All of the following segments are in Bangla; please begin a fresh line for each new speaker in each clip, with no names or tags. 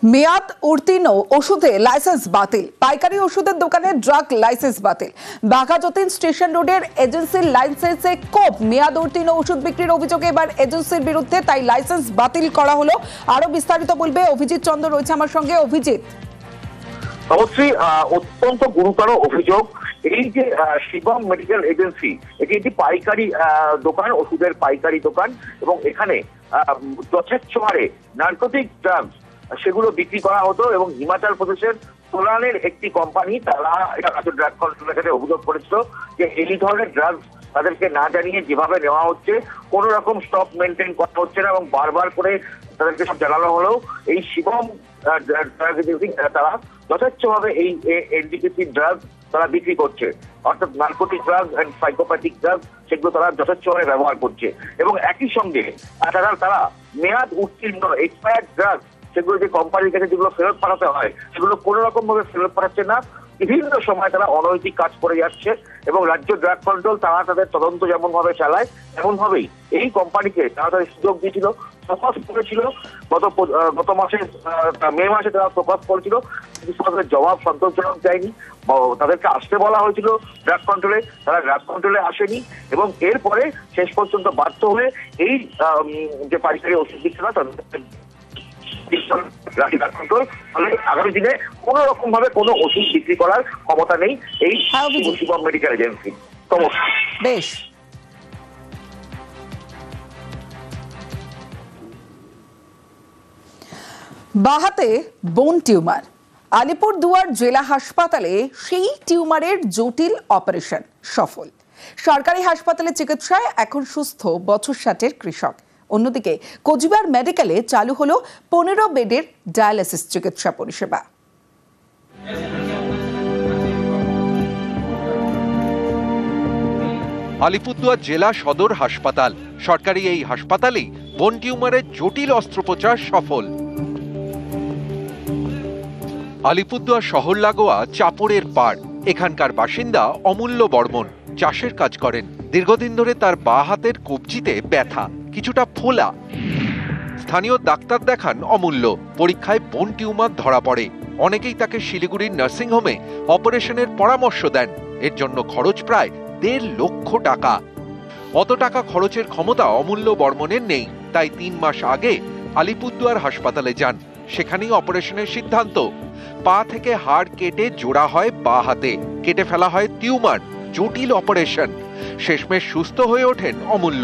মেয়াদ উত্তীর্ণ ওষুধে লাইসেন্স বাতিল, পাইকারি ওষুধের দোকানে ড্রাগ লাইসেন্স বাতিল। বাঘাযতীন স্টেশন রোডের এজেন্সির লাইসেন্সে কোপ, মেয়াদ উত্তীর্ণ ওষুধ বিক্রির অভিযোগে এবার এজেন্সির বিরুদ্ধে তাই লাইসেন্স বাতিল করা হলো। আরো বিস্তারিত বলবে অভিজিৎ চন্দ্র, রয়েছে আমার সঙ্গে। অভিজিৎ,
অবশ্যই অত্যন্ত গুরুতর অভিযোগ। এই যে শিবম মেডিকেল এজেন্সি, এটি একটি পাইকারি দোকান, ওষুধের পাইকারি দোকান, এবং এখানে যথেচ্ছ হারে নার্কোটিক ড্রাগস সেগুলো বিক্রি করা হতো। এবং হিমাচল প্রদেশের সোলানের একটি কোম্পানি, তারা রাজ্য ড্রাগ কন্ট্রোলের কাছে অভিযোগ করেছিল যে এই ধরনের ড্রাগস তাদেরকে না জানিয়ে যেভাবে নেওয়া হচ্ছে, কোনো রকম স্টক মেনটেন করা হচ্ছে না, এবং বারবার করে তাদেরকে সব জানানো হলেও এই শিবম ড্রাগ এজেন্সি তারা যথেচ্ছভাবে এই এনডিপিসি ড্রাগ তারা বিক্রি করছে, অর্থাৎ narcotic drug and psychopathic drug, সেগুলো তারা যথেচ্ছভাবে ব্যবহার করছে। এবং একই সঙ্গে তারা মেয়াদ উত্তীর্ণ এক্সপায়ার্ড ড্রাগ, সেগুলো যে কোম্পানির কাছে যেগুলো ফেরত পাঠাতে হয়, সেগুলো কোনো রকম ভাবে ফেরত পাঠাচ্ছে না। বিভিন্ন সময় তারা অনৈতিক কাজ করে যাচ্ছে, এবং রাজ্য ড্রাগ কন্ট্রোল তারা তাদের তদন্ত যেমন ভাবে চালায়, তেমন ভাবেই এই কোম্পানিকে তারা তাদের সুযোগ দিয়েছিল, ফোকাস করেছিল। গত মাসে মে মাসে তারা ফোকাস করেছিল, কিন্তু তাদের জবাব সন্তোষজনক যায়নি। তাদেরকে আসতে বলা হয়েছিল ড্রাগ কন্ট্রোলে, তারা ড্রাগ কন্ট্রোলে আসেনি, এবং এরপরে শেষ পর্যন্ত বাধ্য হয়ে এই যে পাইকারি ওষুধ বিক্রেতা তাদের আগামী দিনে কোন রকম ভাবে কোনো ওষুধ বিক্রি করার ক্ষমতা নেই এই শিবম মেডিকেল এজেন্সি।
বেশ, বাহাতে বোন টিউমার, আলিপুরদুয়ার জেলা হাসপাতালে সেই টিউমারের জটিল অপারেশন সফল। সরকারি হাসপাতালে চিকিৎসায় এখন সুস্থ বছর 60-এর কৃষক। অন্যদিকে কোচবিহার মেডিকেলে চালু হলো 15 বেডের ডায়ালিসিস চিকিৎসা পরিষেবা।
আলিপুরদুয়ার জেলা সদর হাসপাতাল, সরকারি এই হাসপাতালেই বোন টিউমারের জটিল অস্ত্রোপচার সফল। আলিপুরদুয়ার শহর লাগোয়া চাপড়ের পাড়, এখানকার বাসিন্দা অমূল্য বর্মন চাষের কাজ করেন। দীর্ঘদিন ধরে তার বাঁ হাতের কবজিতে ব্যথা, কিছুটা ফোলা। স্থানীয় ডাক্তার দেখান অমূল্য, পরীক্ষায় বোন টিউমার ধরা পড়ে। অনেকেই তাকে শিলিগুড়ির নার্সিংহোমে অপারেশনের পরামর্শ দেন। এর জন্য খরচ প্রায় 1.5 লক্ষ টাকা। অত টাকা খরচের ক্ষমতা অমূল্য বর্মনের নেই, তাই 3 মাস আগে আলিপুরদুয়ার হাসপাতালে যান। সেখানেই অপারেশনের সিদ্ধান্ত। পা থেকে হাড় কেটে জোড়া হয় বাঁ হাতে, কেটে ফেলা হয় টিউমার। জটিল অপারেশন, শেষমেশ সুস্থ হয়ে ওঠেন অমূল্য।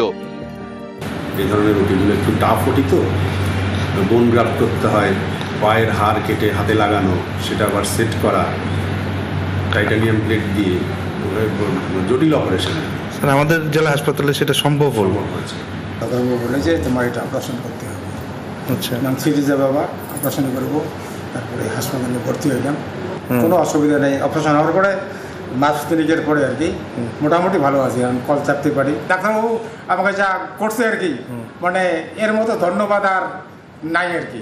এই ধরনের রুটিনগুলো একটু টাফ ওটি, তো বোন গ্রাফট করতে হয়, পায়ের হাড় কেটে হাতে লাগানো, সেটা আবার সেট করা টাইটানিয়াম প্লেট দিয়ে, জটিল অপারেশন।
আমাদের জেলা হাসপাতালে সেটা সম্ভব
হয়েছে।
ডাক্তারবাবু বলে যে তোমার এটা অপারেশন করতে হবে।
আচ্ছা,
নাম সিরিজে বাবা অপারেশন করবো। তারপরে হাসপাতালে ভর্তি হইলাম, কোনো অসুবিধা নেই। অপারেশন হওয়ার পরে মাস 3 পরে আর কি মোটামুটি ভালো আছি, আমি কল চাপতে পারি। ডাক্তারবাবু আমাকে যা করছে আর কি, মানে এর মতো ধন্যবাদ আর নাই আর কি।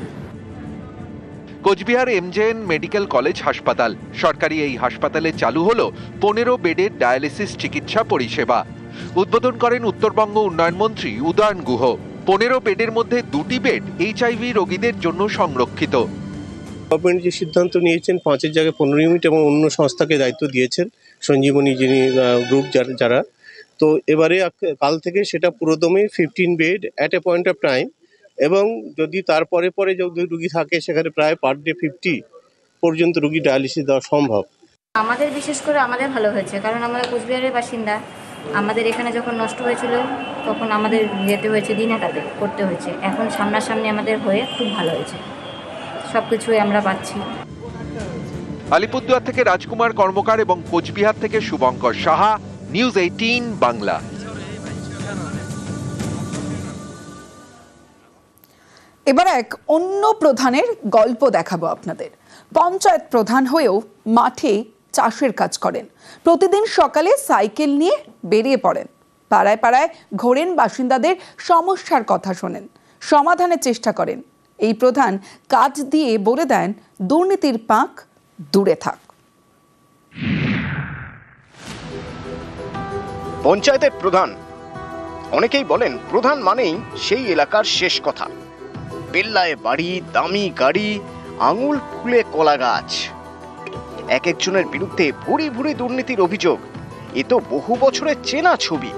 কোচবিহার এমজেএন মেডিকেল কলেজ হাসপাতাল, সরকারি এই হাসপাতালে চালু হলো 15 বেডের ডায়ালিসিস চিকিৎসা পরিষেবা। উদ্বোধন করেন উত্তরবঙ্গ উন্নয়ন মন্ত্রী উদয়ন গুহ। 15 বেডের মধ্যে 2টি বেড HIV রোগীদের জন্য সংরক্ষিত।
গভর্নমেন্ট যে সিদ্ধান্ত নিয়েছেন 5-এর জায়গায় 15 ইউনিট এবং অন্য সংস্থাকে দায়িত্ব দিয়েছেন, সঞ্জীবনী যিনি গ্রুপ যারা, তো এবারে কাল থেকে সেটা পুরোদমে 15 bed at a point of time, এবং যদি তারপরে যদি রুগী থাকে সেখানে প্রায় পার ডে 50 পর্যন্ত রুগী ডায়ালিসিস দেওয়া সম্ভব।
আমাদের বিশেষ করে আমাদের ভালো হয়েছে, কারণ আমরা কোচবিহারের বাসিন্দা। আমাদের এখানে যখন নষ্ট হয়েছিল তখন আমাদের যেতে হয়েছে দিনহাটাতে করতে হয়েছে। এখন সামনাসামনি আমাদের হয়ে খুব ভালো হয়েছে, সব কিছুই আমরা পাচ্ছি।
আলিপুরদুয়ার থেকে রাজকুমার কর্মকার এবং কোচবিহার থেকে শুভঙ্কর সাহা, নিউজ 18 বাংলা।
এবার এক অন্য প্রধানের গল্প দেখাবো আপনাদের। পঞ্চায়েত প্রধান হয়েও মাঠে চাষের কাজ করেন। প্রতিদিন সকালে সাইকেল নিয়ে বেরিয়ে পড়েন, পাড়ায় পাড়ায় ঘোরেন, বাসিন্দাদের সমস্যার কথা শোনেন, সমাধানের চেষ্টা করেন। এই প্রধান কাজ দিয়ে বলে দেন, দুর্নীতির পাক দূরে থাক।
পঞ্চায়েতের প্রধান, অনেকেই বলেন প্রধান মানেই সেই এলাকার শেষ কথা। বেল্লায় বাড়ি, দামি গাড়ি আঙুল ফুলে কলা গাছ। এক একজনের বিরুদ্ধে ভুরি ভুরি দুর্নীতির অভিযোগ। এ তো বহু বছরের চেনা ছবি।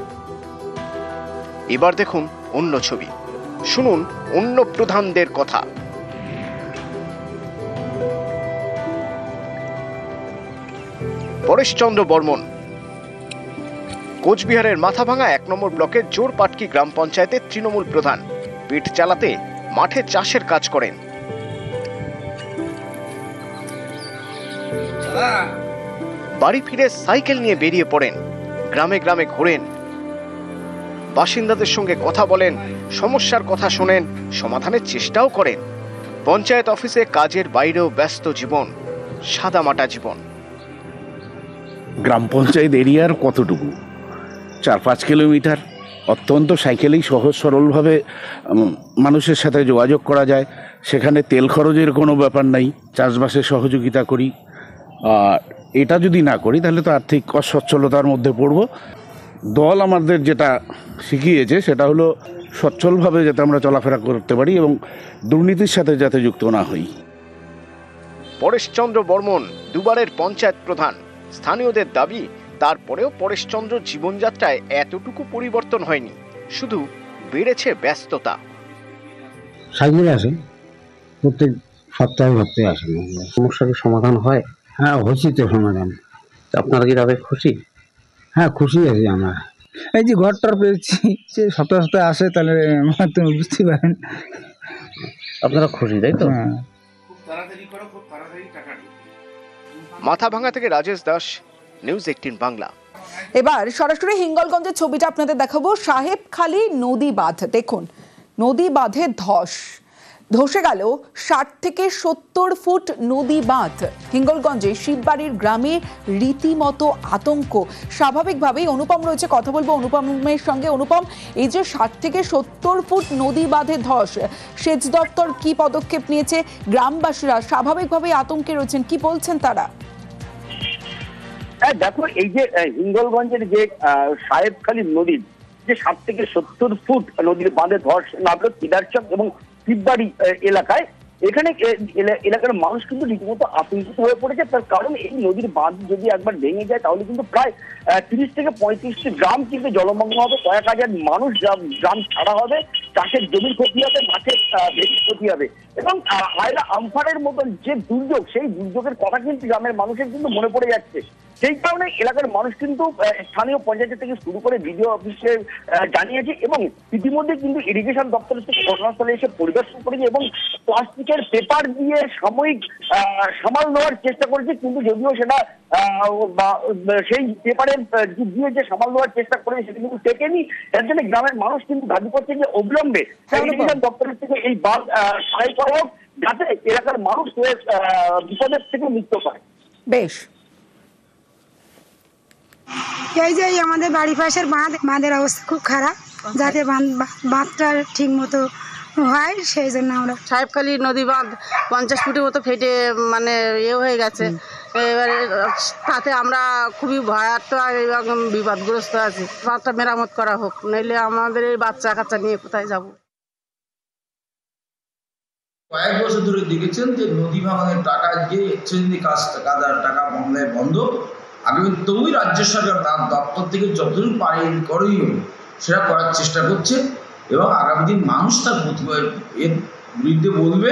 এবার দেখুন অন্য ছবি, শুনুন অন্য প্রধানদের কথা। পরেশচন্দ্র বর্মন কোচবিহারের মাথাভাঙা 1 নম্বর ব্লকের জোরপাটকি গ্রাম পঞ্চায়েতের তৃণমূল প্রধান। পেট চালাতে মাঠে চাষের কাজ করেন। বাড়ি ফিরে সাইকেল নিয়ে বেরিয়ে পড়েন, গ্রামে গ্রামে ঘোরেন, বাসিন্দাদের সঙ্গে কথা বলেন, সমস্যার কথা শোনেন, সমাধানের চেষ্টাও করেন। পঞ্চায়েত অফিসে কাজের বাইরেও ব্যস্ত জীবন, সাদামাটা জীবন।
গ্রাম পঞ্চায়েত এরিয়ার কতটুকু? 4-5 কিলোমিটার। অত্যন্ত সাইকেলেই সহজ সরলভাবে মানুষের সাথে যোগাযোগ করা যায়। সেখানে তেল খরচের কোনো ব্যাপার নাই। চাষবাসে সহযোগিতা করি। আর এটা যদি না করি তাহলে তো আর্থিক অসচ্ছলতার মধ্যে পড়ব। দল আমাদের যেটা শিখিয়েছে সেটা হলো সচ্ছলভাবে যাতে আমরা চলাফেরা করতে পারি এবং দুর্নীতির সাথে যাতে যুক্ত না হই।
পরেশচন্দ্র বর্মন দুবারের পঞ্চায়েত প্রধান। স্থানীয়দের দাবি, তারপরেও পরেশচন্দ্র জীবনযাত্রায় এতটুকু পরিবর্তন হয়নি, শুধু বেড়েছে ব্যস্ততা।
সাইকেল আসেন, প্রত্যেক সপ্তাহে আসেন। সমস্যার সমাধান হয়? হ্যাঁ, হচ্ছে তো সমাধান।
আপনারা কি তবে খুশি?
হ্যাঁ, খুশি আছি আমরা। এই যে ঘরটার পেয়েছি, সে সপ্তাহে সপ্তাহে আসে, তাহলে তুমি বুঝতে পারেন
আপনারা খুশি, তাই তো?
মাথাভাঙা থেকে রাজেশ দাস, নিউজ 18 বাংলা।
এবার সরাসরি হিঙ্গলগঞ্জের ছবিটা আপনাদের দেখাবো। সাহেবখালী নদী বাঁধ দেখুন, নদী বাঁধে ধসে গেল 60 থেকে 70 ফুট নদী বাঁধ। হিঙ্গলগঞ্জে শিববাড়ির গ্রামে রীতিমতো আতঙ্ক। স্বাভাবিকভাবেই অনুপম রয়েছে, কথা বলবো অনুপমের সঙ্গে। অনুপম, এই যে 60 থেকে 70 ফুট নদী বাঁধে ধস, সেচ দপ্তর কি পদক্ষেপ নিয়েছে? গ্রামবাসীরা স্বাভাবিকভাবেই আতঙ্কে রয়েছেন, কি বলছেন তারা?
হ্যাঁ দেখো, এই যে হিঙ্গলগঞ্জের যে সাহেবখালী নদীর যে 60 থেকে 70 ফুট নদীর বাঁধে ধস নামলো কিদারচক এবং শিববাড়ি এলাকায়। এখানে এলাকার মানুষ কিন্তু রীতিমতো আতঙ্কিত হয়ে পড়েছে। তার কারণ এই নদীর বাঁধ যদি একবার ভেঙে যায় তাহলে কিন্তু প্রায় 30 থেকে 35টি গ্রাম কিন্তু জলমগ্ন হবে, কয়েক হাজার মানুষ গ্রাম ছাড়া হবে, চাষের জমির ক্ষতি হবে, মাছের ভেড়ির ক্ষতি হবে এবং আয়লা আমফানের মতন যে দুর্যোগ, সেই দুর্যোগের কথা কিন্তু গ্রামের মানুষের কিন্তু মনে পড়ে যাচ্ছে। সেই কারণে এলাকার মানুষ কিন্তু স্থানীয় পঞ্চায়েত থেকে শুরু করে বিডিও অফিসে জানিয়েছে এবং ইতিমধ্যে কিন্তু ইরিগেশন দপ্তর থেকে ঘটনাস্থলে এসে পরিদর্শন করেছে এবং প্লাস্টিকের পেপার দিয়ে সাময়িক সামাল নেওয়ার চেষ্টা করেছে, কিন্তু যদিও সেটা সেই পেপারের দিয়ে যে সামাল নেওয়ার চেষ্টা করেছে সেটা কিন্তু টেকেনি। এর জন্য গ্রামের মানুষ কিন্তু দাবি করছে যে অবিলম্বে ইরিগেশন দপ্তরের থেকে এই বাঁধ সারাই করা হোক, যাতে এলাকার মানুষ বিপদের থেকে মুক্ত পায়।
বেশ,
এই যে আমাদের বাড়ি পাশের বাঁধের অবস্থা খুব খারাপ, যাতে বাঁধটা ঠিক মতো হয় সেই জন্য আমরা।
সাহেবখালী নদী বাঁধ 50 ফুটের মতো ফেটে মানে হয়ে গেছে। এবারে তাতে আমরা খুবই ভয়ার্থ এবং বিপদগ্রস্ত আছি। বাঁধটা মেরামত করা হোক, নইলে আমাদের এই বাচ্চা কাচ্চা নিয়ে কোথায় যাব।
কয়েক বছর ধরে দেখেছেন যে নদী ভাঙনের টাকা দিয়ে এক্সচেঞ্জ টাকা বাংলায় বন্ধ। আগামী তবুই রাজ্য সরকার তার দপ্তর থেকে যতটুকু পারে করণীয় সেটা করার চেষ্টা করছে এবং আগামী দিন মানুষ তার এর বিরুদ্ধে বলবে